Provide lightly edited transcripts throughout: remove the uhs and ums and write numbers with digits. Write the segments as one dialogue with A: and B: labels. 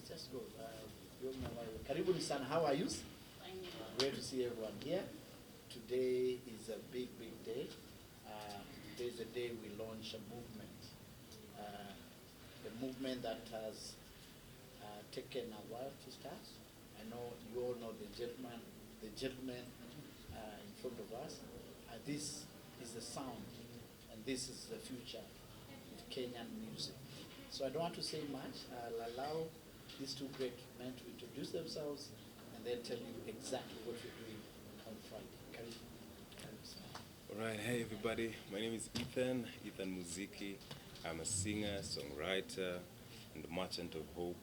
A: just go. Karibuni sana, how are you? Great to see everyone here. Today is a big, big day. Today is the day we launch a movement. The movement that has taken a while to start. I know you all know the gentleman in front of us. This is the sound, and this is the future of Kenyan music. So I don't want to say much. I'll allow these two great men to introduce themselves and then tell you exactly what we're doing on Friday.
B: All right, hey everybody, my name is Ethan Muziki. I'm a singer, songwriter, and merchant of hope.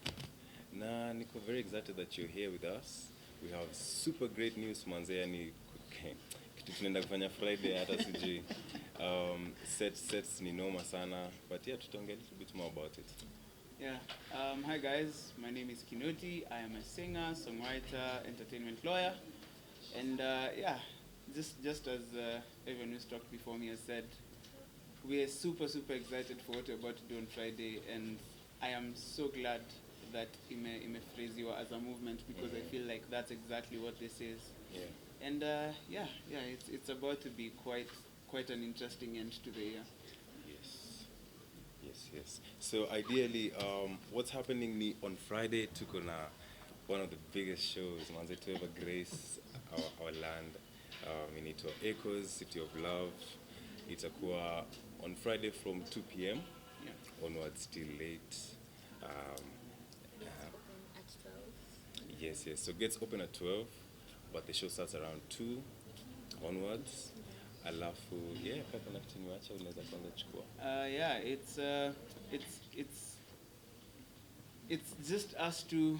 B: Na niko very excited that you're here with us. We have super great news manze, yani kitu tunaenda kufanya Friday hata sijui. Sets ni noma sana, but yeah, tutaongea a little bit more about it.
C: Yeah, hi guys, my name is Kinoti. I am a singer, songwriter, entertainment lawyer, and yeah, just as everyone who's talked before me has said, we are super excited for what we're about to do on Friday, and I am so glad that imephrasiwa as a movement, because I feel like that's exactly what this is.
B: Yeah.
C: And yeah, it's about to be quite an interesting end to the year.
B: Yes. So ideally, what's happening on Friday tuko na one of the biggest shows manze to ever grace our land. Inaitwa Echoes, City of Love. Itakuwa on Friday from 2 p.m.
C: Yeah.
B: onwards till late. Yes. So it gets open at 12, but the show starts around 2 onwards. Alafu, yeah, kaka na kitu niwacha unaweza kwanza chukua.
C: Yeah, it's just us to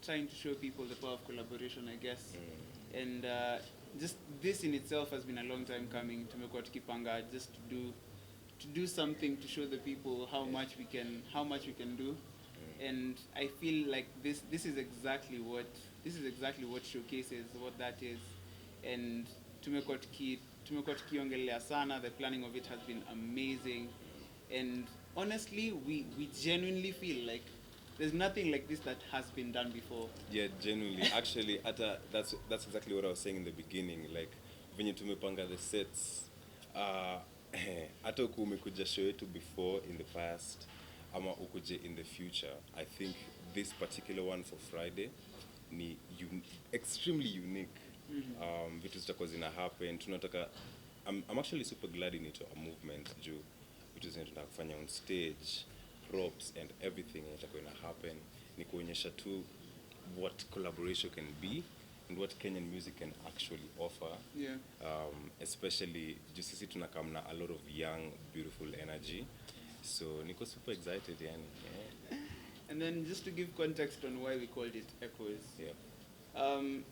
C: trying to show people the power of collaboration, I guess. And just this in itself has been a long time coming. Tumekuwa tukipanga just to do something to show the people how much we can do. And I feel like this is exactly what showcases what that is. And tumekuwa tukiongelea sana. The planning of it has been amazing, and honestly we genuinely feel like there's nothing like this that has been done before.
B: Yeah, genuinely. Actually, that's exactly what I was saying in the beginning. Like, when you tumepanga the sets, hata umekuja show yetu before in the past, ama ukuje in the future. I think this particular one for Friday ni extremely unique. Vitu zitakuwa zina happen. Tunataka, I'm actually super glad in it, a movement juu vitu zinataka kufanya on stage, props and everything itakuwa ina happen. Ni kuonyesha tu what collaboration can be and what Kenyan music can actually offer.
C: Yeah.
B: Especially juu sisi tunakam na a lot of young beautiful energy. So niko super excited yani. Yeah.
C: And then just to give context on why we called it Echoes.
B: Yeah.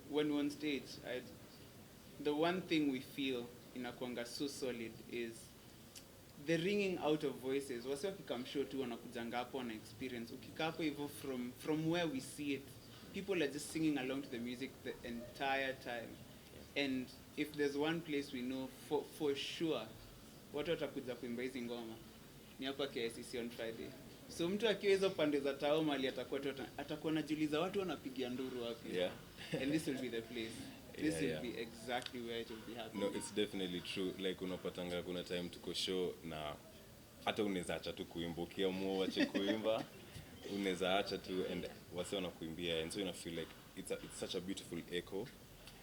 C: When we're on stage, the one thing we feel inakuanga so solid is the ringing out of voices. Wasi wakikamshow tu wanakujanga hapo na experience. Ukikaa hapo hivyo from where we see it, people are just singing along to the music the entire time. And if there's one place we know for sure watu watakuja kuimba hizi ngoma ni hapa KICC on Friday. So mtu akiwa hizo pande za tao mali atakuwa anajiuliza watu wanapigia nduru wapi.
B: Yeah.
C: And this will be the place. This will be exactly where it will be happening.
B: No, it's definitely true. Like unapatanga kuna time tuko show na hata unaweza acha tu kuimba, ukiamua wache kuimba unaweza acha tu and wase wanakuimbia, and so you feel like it's such a beautiful echo,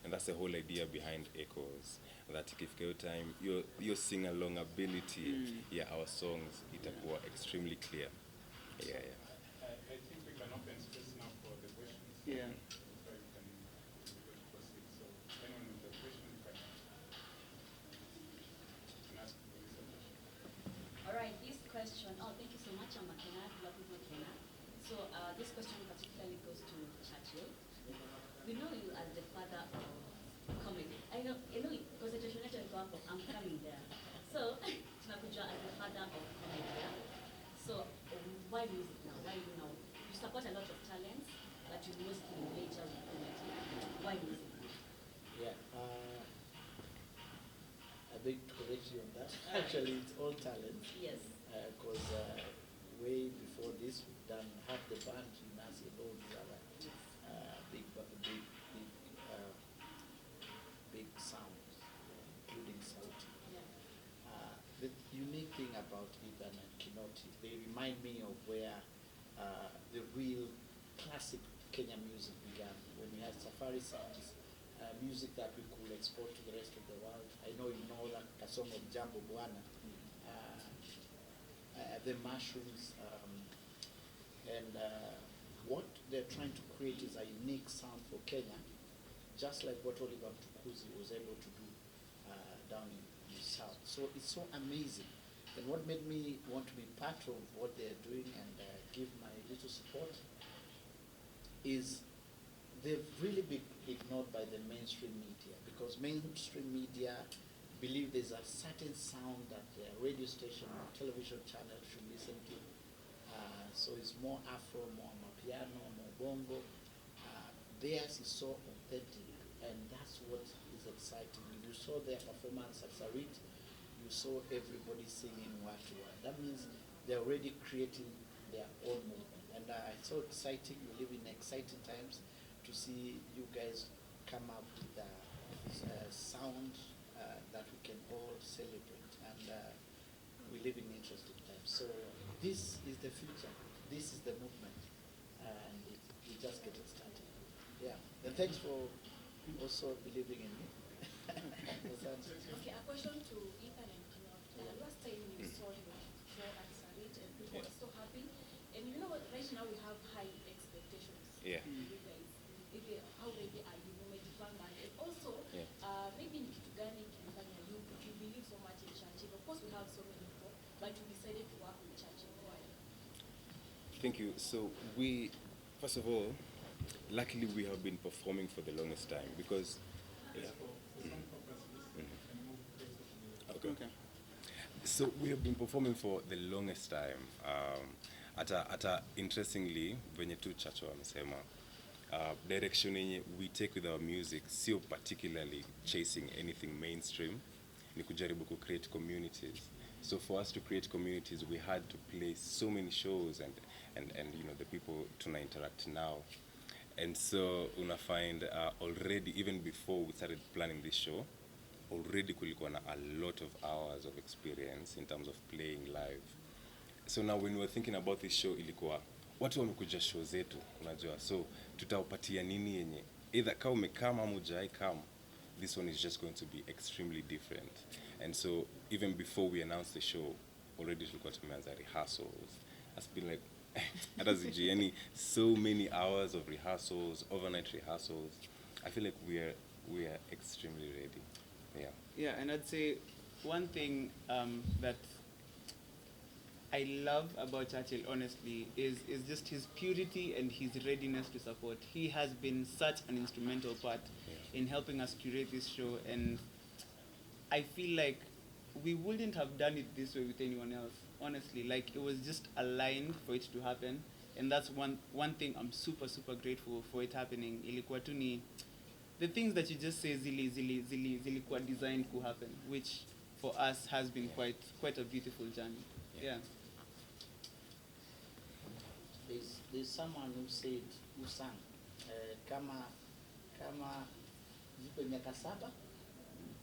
B: and that's the whole idea behind Echoes, that ikifika hiyo time your sing along ability our songs itakuwa extremely clear. Yeah.
D: I think we can open space now for the questions.
C: Yeah.
D: So you can proceed. So anyone with a question, you can ask for this question.
E: All right, this question. Oh, thank you so much, Amakena. So this question particularly goes to Churchill. We know you as the father of comedy. I know concentration example. I'm coming there. So tunakuja as the father of comedy. So why music now? Why now? You support a lot of talents, but you mostly major with comedy. Why music?
A: Yeah. I beg to correct you on that. Actually, it's all talent.
E: Yes.
A: Because way before this, we've done half the band in us about Ethan and Kinoti. They remind me of where the real classic Kenyan music began, when we had safari sounds, music that we could export to the rest of the world. I know you know that a song of Jambo Bwana, the mushrooms, and what they're trying to create is a unique sound for Kenya, just like what Oliver Mtukudzi was able to do down in the south. So it's so amazing. And what made me want to be part of what they're doing and give my little support is they've really been ignored by the mainstream media, because mainstream media believe there's a certain sound that the radio station or television channel should listen to. So it's more Afro, more Mapiano, more Bongo. Theirs is so authentic, and that's what is exciting. You saw their performance at Sarit, you saw everybody singing word to word. That means they're already creating their own movement. And it's so exciting. We live in exciting times to see you guys come up with sound that we can all celebrate. And we live in interesting times. So this is the future. This is the movement. And we just getting started. Yeah. And thanks for also believing in me.
F: Okay, a question to Ethan and Kinot. Last time you saw him before at Sarit, and people were so happy. And you know what, right now we have high expectations.
B: Yeah.
F: You guys, how ready are you? Umejipanga. And also,
B: Yeah.
F: maybe in kitu gani kilifanya you believe so much in Churchill. Of course, we have so many people, but we decided to work with Churchill. Why?
B: Thank you. So we, first of all, luckily we have been performing for the longest time because. Yeah. Okay. So we have been performing for the longest time. Interestingly, venye tu Chacho amesema, direction yenye we take with our music sio particularly chasing anything mainstream, ni kujaribu ku create communities. So for us to create communities, we had to play so many shows and you know the people tuna interact now. And so una find already, even before we started planning this show, already kulikuwa na a lot of hours of experience in terms of playing live. So now when we were thinking about this show, ilikuwa watu wamekuja show zetu, unajua, so tutawapatia nini yenye either kama umekama ama hujai kama, this one is just going to be extremely different. And so even before we announced the show, already tulikuwa tumeanza rehearsals. It's been like hata zijui, so many hours of rehearsals, overnight rehearsals. I feel like we are extremely ready. Yeah.
C: Yeah, and I'd say one thing that I love about Churchill, honestly, is just his purity and his readiness to support. He has been such an instrumental part in helping us curate this show, and I feel like we wouldn't have done it this way with anyone else, honestly. Like, it was just aligned for it to happen, and that's one thing I'm super, super grateful for it happening. Ilikuwa tu ni the things that you just say zilikuwa designed to happen, which for us has been quite a beautiful journey. Yeah.
A: There's someone who said, who sang, kama zipo miaka 7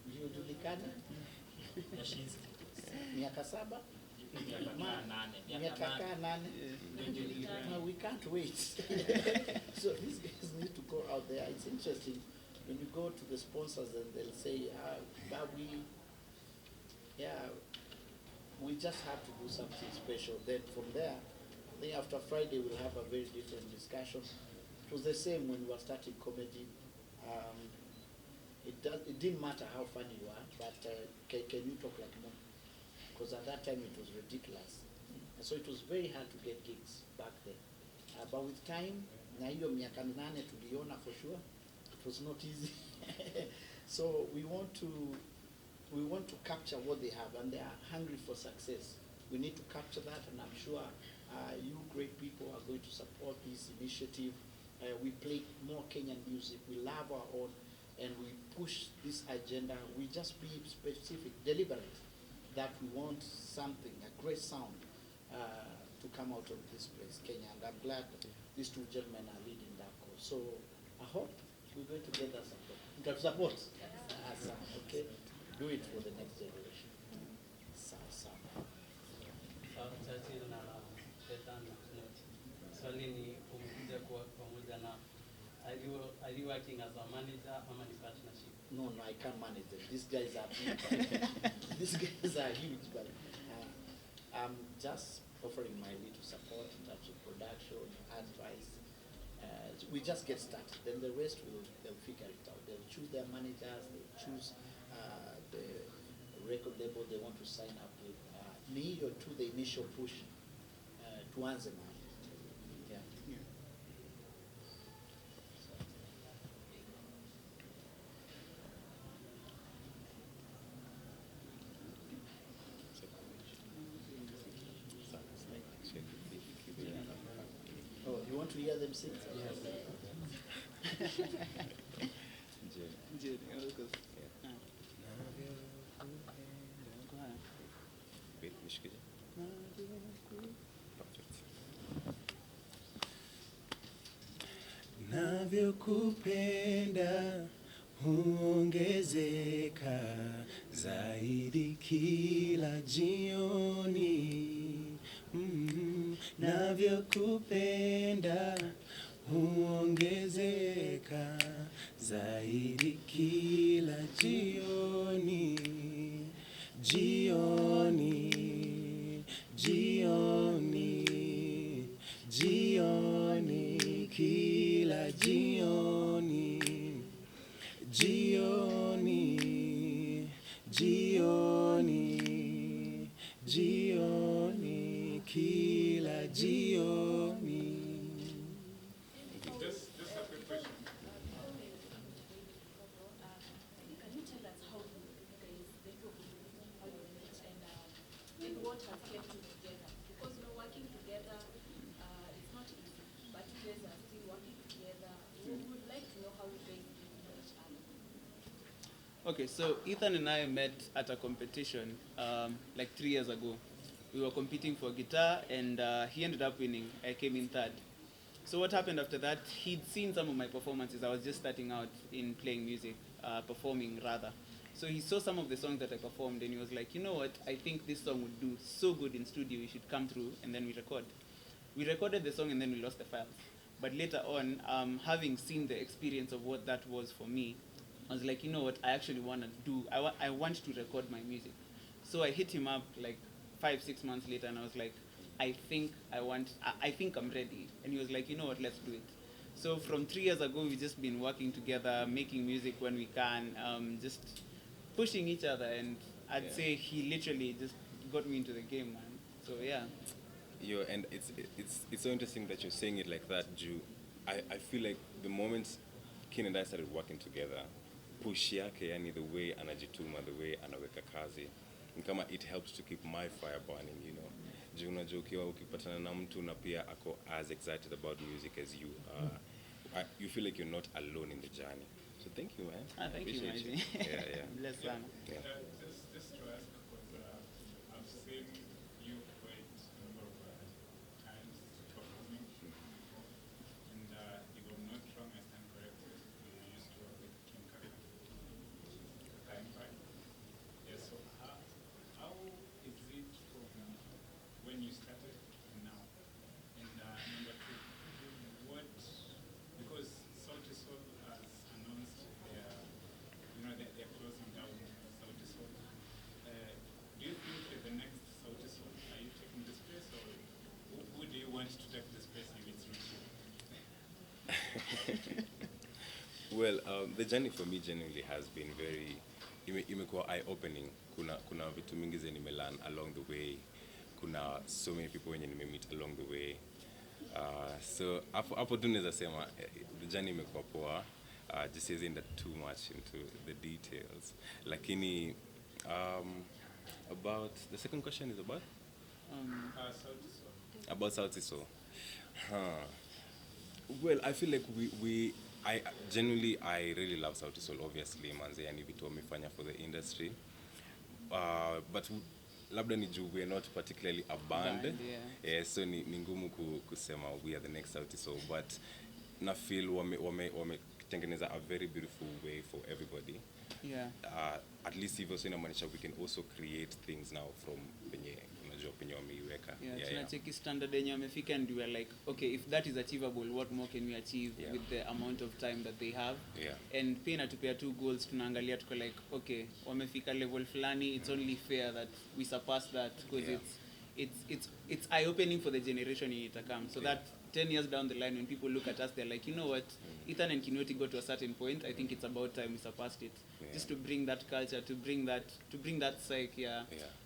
A: ndio julikane, miaka 7 miaka 8 no, we can't wait. So these guys need to go out there. It's interesting when you go to the sponsors and they'll say, but we just have to do something special. Then from there, I think after Friday we'll have a very different discussion. It was the same when we were starting comedy. It didn't matter how funny you are, but can you talk like more? Because at that time it was ridiculous. And so it was very hard to get gigs back then. But with time, na hiyo miaka 8 tuliona for sure, it was not easy. So we want to capture what they have, and they are hungry for success. We need to capture that, and I'm sure you great people are going to support this initiative. We play more Kenyan music. We love our own, and we push this agenda. We just be specific, deliberate, that we want something, a great sound, to come out of this place, Kenya. And I'm glad these two gentlemen are leading that cause. So I hope we're going to get that support. You can support. Okay? Do it for the next generation.
G: Churchill na Ethan na Knut. Swali ni umekuja kwa pamoja na are you working as a manager ama ni partnership?
A: No, I can't manage them. These guys are big. These guys are huge, but I'm just offering my little support in terms of production, advice. We just get started. Then the rest they'll figure it out. They'll choose their managers. They'll choose the record label they want to sign up with. Me or to the initial push to answer now. Yeah. Oh, you want to hear them sing?
G: Yes.
C: Jade, go ahead.
B: Wait, nishikije? Perfect. Navyokupenda huongezeka zaidi kila jioni. Navyokupenda huongezeka zaidi kila jioni. Jioni, jioni, jioni, kila jioni. Jioni, jioni, jioni, kila jioni.
D: Just a quick question.
F: Can you tell us how you guys, the two of you, how you met and what has kept you together? Because working together is not easy, but you guys are still working together. We would like to know how you guys know each other.
C: Okay, so Ethan and I met at a competition like 3 years ago. We were competing for guitar and he ended up winning. I came in third. So what happened after that, he'd seen some of my performances. I was just starting out in playing music, performing rather. So he saw some of the songs that I performed and he was like, you know what, I think this song would do so good in studio, you should come through and then we record. We recorded the song and then we lost the files. But later on, having seen the experience of what that was for me, I was like, you know what, I actually want to do, I want to record my music. So I hit him up like 5-6 months later and I was like, I think I'm ready. And he was like, you know what, let's do it. So from 3 years ago, we've just been working together, making music when we can, just pushing each other. And I'd say he literally just got me into the game, man. So yeah.
B: And it's so interesting that you're saying it like that, Ju. I feel like the moment Ken and I started working together, push yake, yani the way anajituma, the way anaweka kazi, ni kama it helps to keep my fire burning, you know. Ju unajua ukiwa ukipatana na mtu na pia ako as excited about music as you are, you feel like you're not alone in the journey. So thank you, man.
C: Thank you,
B: Appreciate
C: Mazi.
B: Yeah.
C: Bless Sana.
B: Yeah.
D: Just to ask, because I've seen you quite a number of times performing, and if I'm not wrong, I stand corrected, you used to work with King Kaka. Time back. Yeah, so how is it from when you started and now? And number two, because Sauti Sol has announced they're closing down Sauti Sol. Do you think that the next Sauti Sol, are you taking this place, or who do you want to take this place if it's reaching?
B: Well, the journey for me genuinely has been very, imekuwa eye-opening. Kuna vitu mingi zenye nimelearn along the way. Kuna so many people wenye nimemeet along the way. So hapo tu naweza sema the journey imekuwa poa. Just isn't too much into the details. Lakini about the second question is about
D: Sauti Sol.
B: about Sauti Sol. Well, I feel like I genuinely really love Sauti Sol, obviously, manze, yani vitu wamefanya for the industry. But labda ni juu we are not particularly a band. Yeah, so ni ngumu kusema we are the next Sauti Sol, but na feel wame tengeneza a very beautiful way for everybody.
C: Yeah.
B: At least hivyo so inamaanisha we can also create things now from penye unajua penye wameiweka.
C: Yeah, tunacheki standard yenye wamefika and we are like, okay, if that is achievable, what more can we achieve with the amount of time that they have? And pia inatupea two goals, tunaangalia tuko like, okay, wamefika level fulani, it's only fair that we surpass that because it's eye-opening for the generation in itakam. So that 10 years down the line, when people look at us, they're like, you know what, Ethan and Kinoti got to a certain point. I think it's about time we surpassed it. Just to bring that culture, to bring that psyche,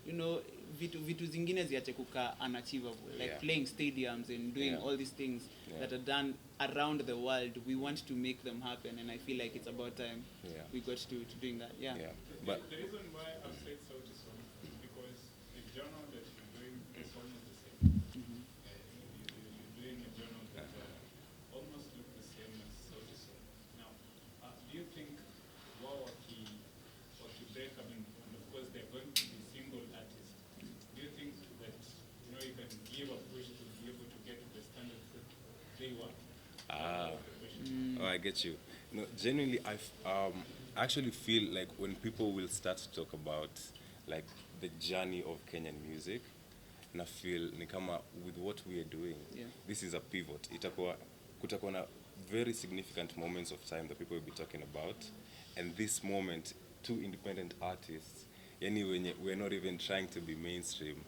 C: you know, vitu zingine ziache kuka unachievable, like playing stadiums and doing all these things that are done around the world. We want to make them happen, and I feel like it's about time we got to doing that.
B: But
D: the reason why I've said so is because the journal that you're doing is almost the same. You're doing a journal that almost look the same as Sauti. Now, do you think break, I mean, and of course they're going to be single artists. Do you think that you can give a push to be able to get to the standard that they want?
B: Oh, I get you. No, genuinely, I actually feel like when people will start to talk about like the journey of Kenyan music, and I feel ni kama with what we are doing, this is a pivot. Kutakuwa na very significant moments of time that people will be talking about, and this moment, two independent artists, anyway, we're not even trying to be mainstream,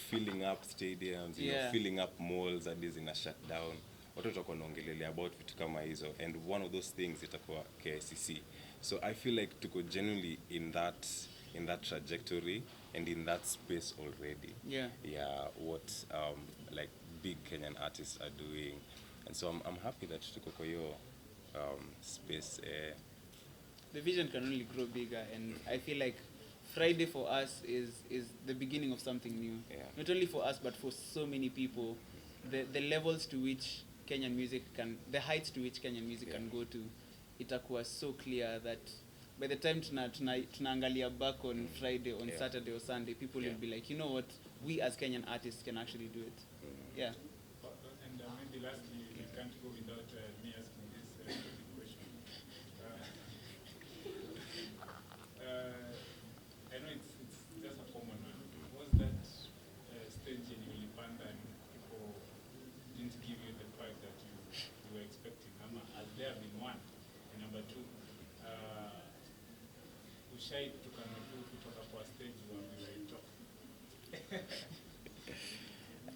B: filling up stadiums, you know, filling up malls that is in a shutdown. Watu tutakuwa naongelelea about vitu kama hizo, and one of those things itakuwa KICC. So I feel like tuko genuinely in that trajectory and in that space already. What like big Kenyan artists are doing, and so I'm happy that tuko kwa hiyo space.
C: The vision can only grow bigger, and I feel like Friday for us is the beginning of something new. Not only for us, but for so many people. The levels to which Kenyan music the heights to which Kenyan music can go to, itakuwa so clear that by the time tunaangalia back on Friday, on Saturday or Sunday, people will be like, you know what, we as Kenyan artists can actually do it.
D: And maybe lastly, you can't go without me asking this question. I know it's just a common one. Was that stage in Ulipanda and people didn't give you the prize that you were expecting? Has there been one? And number two, ushai tukanatu kutoka kwa stage where we were top?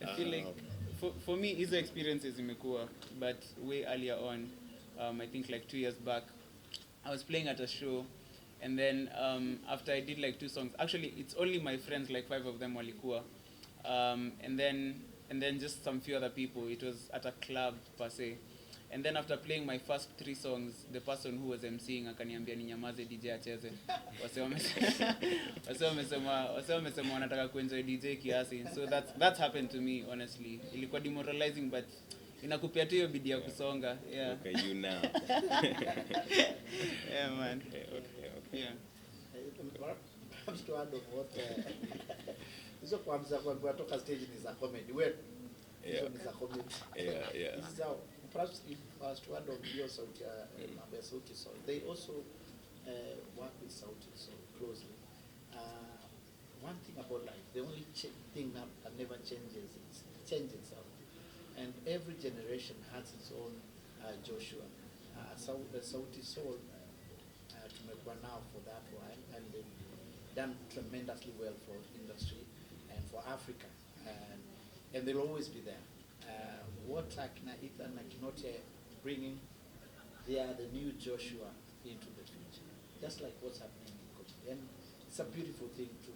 C: I feel like for me, hizo experiences imekuwa, but way earlier on, I think like 2 years back, I was playing at a show, and then after I did like 2 songs, actually it's only my friends, like 5 of them walikuwa, and then just some few other people. It was at a club per se. And then after playing my first 3 songs, the person who was emceeing akaniambia ninyamaze, DJ acheze. Wase wamesema wanataka kuenjoy DJ kiasi. So that's happened to me, honestly. Ilikuwa demoralizing, but inakupea tu hiyo bidii ya kusonga.
B: Okay, you now.
C: Man.
B: Okay.
A: Perhaps to add on what hizo kwa toka stage ni za comedy. Wewe hizo ni za comedy. This is how, perhaps if I was to add on your Sauti Sol, they also work with Sauti Sol closely. One thing about life, the only thing that never changes is change itself. And every generation has its own Joshua. Sauti Sol tumekuwa now for that while, and they've done tremendously well for industry and for Africa, and they'll always be there. What Ethan and Kinoti bringing, they are the new Joshua into the future, just like what's happening in Kochi. And it's a beautiful thing to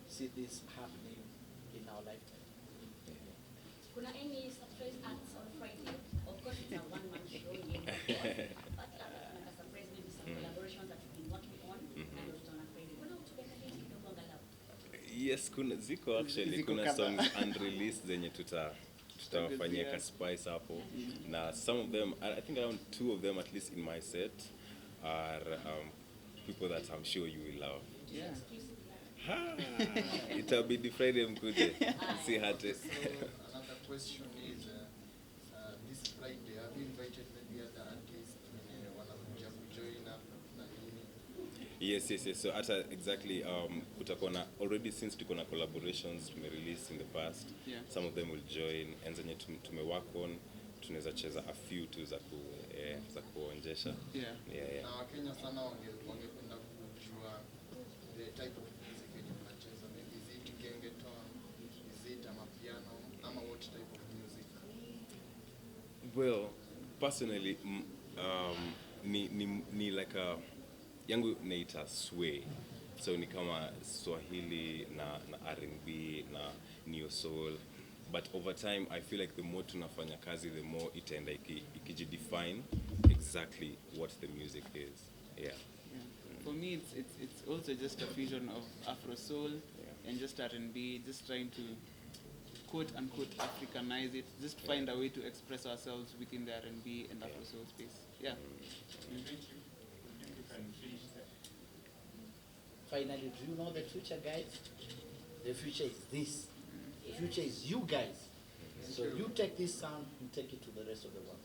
A: see this happening in our lifetime.
E: Kuna any surprise acts on Friday? Of course, it's a one-man show, but a surprise, maybe some collaborations that you've been working on, and also on Friday. Kuna utubeka hili kidogo angalau?
B: Yes, ziko actually, kuna songs unreleased zenye tutawafanyia ka spice hapo. Na some of them, I think around 2 of them at least in my set, are people that I'm sure you will love. It'll be the Friday mkuje. See hate.
H: So another question is, this Friday, have you invited maybe other artists wanakuja kujoin up na nini?
B: Yes. So hata exactly kutakuwa na already, since tuko na collaborations tumerelease in the past.
C: Yeah.
B: Some of them will join, and zenye tumework on tunaweza cheza a few tu za kuonjesha.
C: Yeah.
H: Na Wakenya sana wangependa kujua the type of music yenye mnacheza. Maybe is it gengeton, is it amapiano, ama what type of music?
B: Well, personally, ni like a yangu naita sway, so ni kama Swahili na R&B na neo soul, but over time I feel like the more tunafanya kazi, the more itaenda ikijidefine exactly what the music is. Yeah.
C: For me, it's also just a fusion of Afro soul and just R&B, just trying to quote unquote Africanize it, just find a way to express ourselves within the R&B and Afro soul space. Yeah.
D: Thank you. I think we can finish there.
A: Finally, do you know the future, guys? The future is this. The future is you guys. So you take this sound and take it to the rest of the world.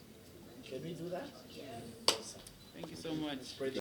A: Can we do that? Yes.
C: Thank you so much.
A: Spread